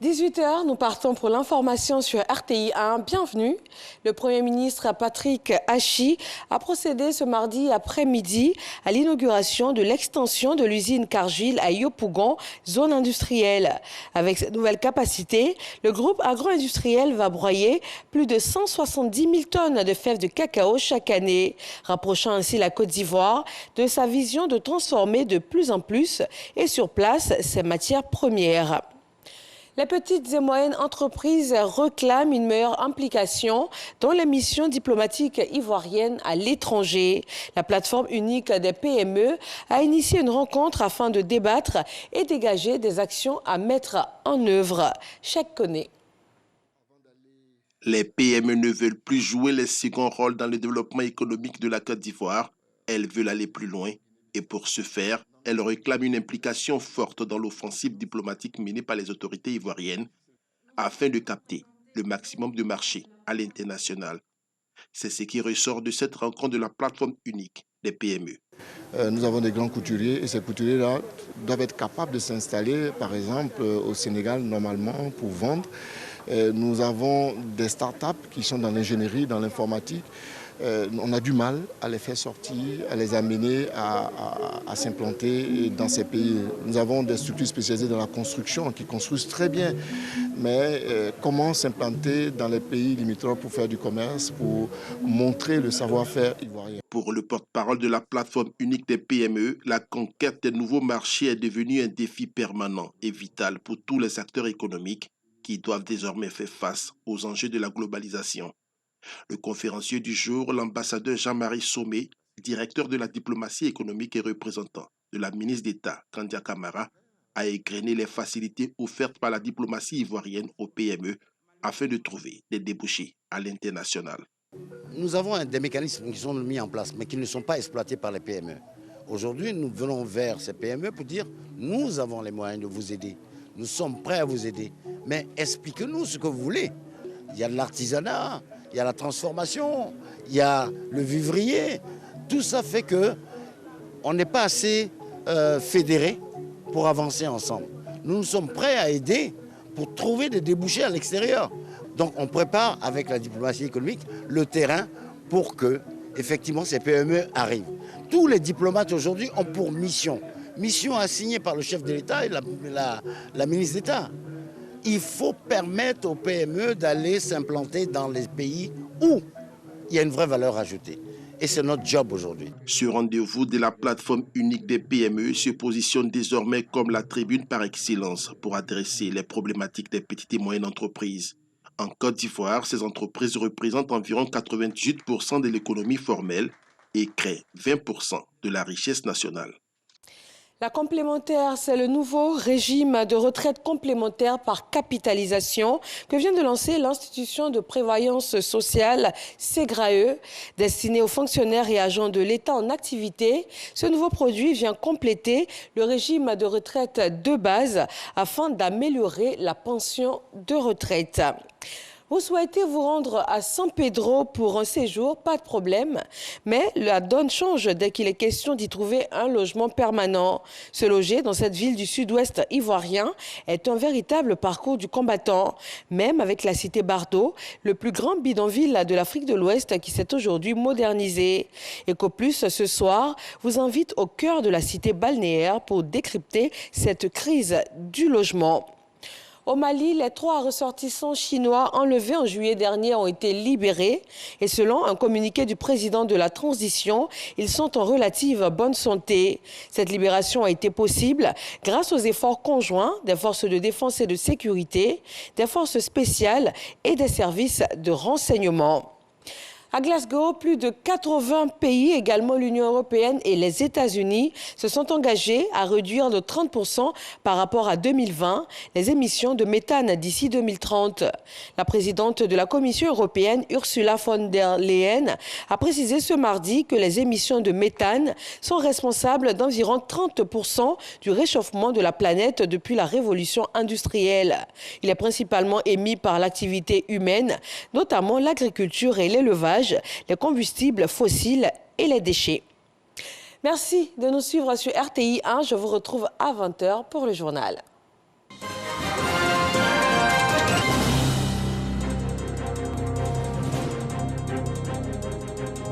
18h, nous partons pour l'information sur RTI 1. Bienvenue. Le Premier ministre Patrick Hachi a procédé ce mardi après-midi à l'inauguration de l'extension de l'usine Cargill à Yopougon, zone industrielle. Avec cette nouvelle capacité, le groupe agro-industriel va broyer plus de 170 000 tonnes de fèves de cacao chaque année, rapprochant ainsi la Côte d'Ivoire de sa vision de transformer de plus en plus et sur place ses matières premières. Les petites et moyennes entreprises réclament une meilleure implication dans les missions diplomatiques ivoiriennes à l'étranger. La plateforme unique des PME a initié une rencontre afin de débattre et dégager des actions à mettre en œuvre. Chaque connaît. Les PME ne veulent plus jouer les seconds rôles dans le développement économique de la Côte d'Ivoire. Elles veulent aller plus loin et pour ce faire, elles réclament une implication forte dans l'offensive diplomatique menée par les autorités ivoiriennes afin de capter le maximum de marchés à l'international. C'est ce qui ressort de cette rencontre de la plateforme unique des PME. Nous avons des grands couturiers et ces couturiers-là doivent être capables de s'installer, par exemple, au Sénégal, normalement, pour vendre. Nous avons des startups qui sont dans l'ingénierie, dans l'informatique. On a du mal à les faire sortir, à les amener à s'implanter dans ces pays. Nous avons des structures spécialisées dans la construction qui construisent très bien. Mais comment s'implanter dans les pays limitrophes pour faire du commerce, pour montrer le savoir-faire ivoirien? Pour le porte-parole de la plateforme unique des PME, la conquête des nouveaux marchés est devenue un défi permanent et vital pour tous les acteurs économiques qui doivent désormais faire face aux enjeux de la globalisation. Le conférencier du jour, l'ambassadeur Jean-Marie Sommet, directeur de la diplomatie économique et représentant de la ministre d'État, Kandia Camara, a égrené les facilités offertes par la diplomatie ivoirienne aux PME afin de trouver des débouchés à l'international. Nous avons des mécanismes qui sont mis en place, mais qui ne sont pas exploités par les PME. Aujourd'hui, nous venons vers ces PME pour dire « nous avons les moyens de vous aider, nous sommes prêts à vous aider, mais expliquez-nous ce que vous voulez. » Il y a de l'artisanat, il y a la transformation, il y a le vivrier. Tout ça fait qu'on n'est pas assez fédérés pour avancer ensemble. Nous sommes prêts à aider pour trouver des débouchés à l'extérieur. Donc on prépare avec la diplomatie économique le terrain pour que, effectivement, ces PME arrivent. Tous les diplomates aujourd'hui ont pour mission assignée par le chef de l'État et la ministre d'État. Il faut permettre aux PME d'aller s'implanter dans les pays où il y a une vraie valeur ajoutée. Et c'est notre job aujourd'hui. Ce rendez-vous de la plateforme unique des PME se positionne désormais comme la tribune par excellence pour adresser les problématiques des petites et moyennes entreprises. En Côte d'Ivoire, ces entreprises représentent environ 98% de l'économie formelle et créent 20% de la richesse nationale. La complémentaire, c'est le nouveau régime de retraite complémentaire par capitalisation que vient de lancer l'institution de prévoyance sociale SEGRAE, destiné aux fonctionnaires et agents de l'État en activité. Ce nouveau produit vient compléter le régime de retraite de base afin d'améliorer la pension de retraite. Vous souhaitez vous rendre à San Pedro pour un séjour, pas de problème. Mais la donne change dès qu'il est question d'y trouver un logement permanent. Se loger dans cette ville du sud-ouest ivoirien est un véritable parcours du combattant. Même avec la cité Bardo, le plus grand bidonville de l'Afrique de l'Ouest qui s'est aujourd'hui modernisé. EcoPlus, ce soir, vous invite au cœur de la cité balnéaire pour décrypter cette crise du logement. Au Mali, les 3 ressortissants chinois enlevés en juillet dernier ont été libérés. Et selon un communiqué du président de la transition, ils sont en relative bonne santé. Cette libération a été possible grâce aux efforts conjoints des forces de défense et de sécurité, des forces spéciales et des services de renseignement. À Glasgow, plus de 80 pays, également l'Union européenne et les États-Unis, se sont engagés à réduire de 30% par rapport à 2020 les émissions de méthane d'ici 2030. La présidente de la Commission européenne, Ursula von der Leyen, a précisé ce mardi que les émissions de méthane sont responsables d'environ 30% du réchauffement de la planète depuis la révolution industrielle. Il est principalement émis par l'activité humaine, notamment l'agriculture et l'élevage, les combustibles fossiles et les déchets. Merci de nous suivre sur RTI 1. Je vous retrouve à 20h pour le journal.